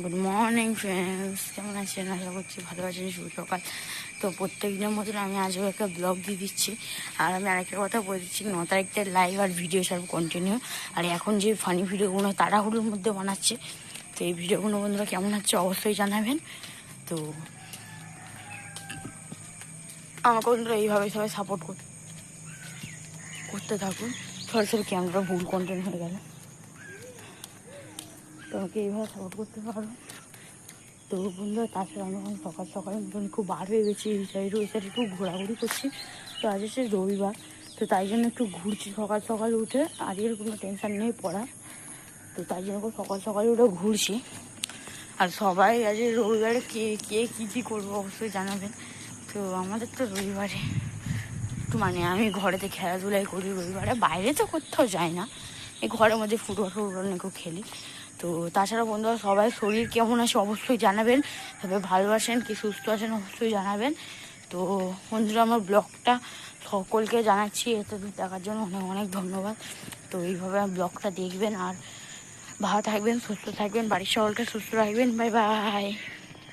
Good morning friends, কেমন আছেন? আশা করছি ভালো আছেন। শুভ সকাল। তো প্রত্যেক দিনের মতন আমি আজও একটা ব্লগ দিয়ে দিচ্ছি। আর আমি আরেকটা কথা বলে দিচ্ছি, 9 তারিখের লাইভ আর ভিডিও সব কন্টিনিউ। আর এখন যে ফানি ভিডিওগুলো তাড়াহুড়োর মধ্যে বানাচ্ছে, তো এই ভিডিওগুলো বন্ধুরা কেমন হচ্ছে অবশ্যই জানাবেন। তো আমাকে বন্ধুরা এইভাবে সবাই সাপোর্ট করতে থাকুন। সরাসরি ক্যামেরা ভুল কন্টেন্ট হয়ে গেল, তো আমাকে এইভাবে সাপোর্ট করতে পারো। তো বন্ধুরা তাছাড়া আমি এখন সকাল সকাল মতন খুব বার হয়ে গেছি, এই সাইডে ওই সাইডে একটু ঘোরাঘুরি করছি। তো আজ হচ্ছে রবিবার, তো তাই জন্য একটু ঘুরছি সকাল সকাল উঠে। আজকের কোনো টেনশন নেই পড়ার, তো তাই জন্য সকাল সকালে উঠে ঘুরছি। আর সবাই আজ রবিবারে কে কে কী করবো অবশ্যই জানাবেন। তো আমাদের তো রবিবারে একটু আমি ঘরেতে খেলাধুলাই করি রবিবারে, বাইরে তো কোথাও যাই না, এই ঘরের মধ্যে ফুটবল একটু খেলি। তো তাছাড়া বন্ধুরা সবাই শরীর কেমন আছে অবশ্যই জানাবেন, তবে ভালোবাসেন কি সুস্থ আছেন অবশ্যই জানাবেন। তো বন্ধুরা আমার ব্লগটা সকলকে জানাচ্ছি, এতদূর দেখার জন্য অনেক অনেক ধন্যবাদ। তো এইভাবে ব্লগটা দেখবেন আর ভালো থাকবেন, সুস্থ থাকবেন, বাড়ির সকলকে সুস্থ রাখবেন। Bye bye.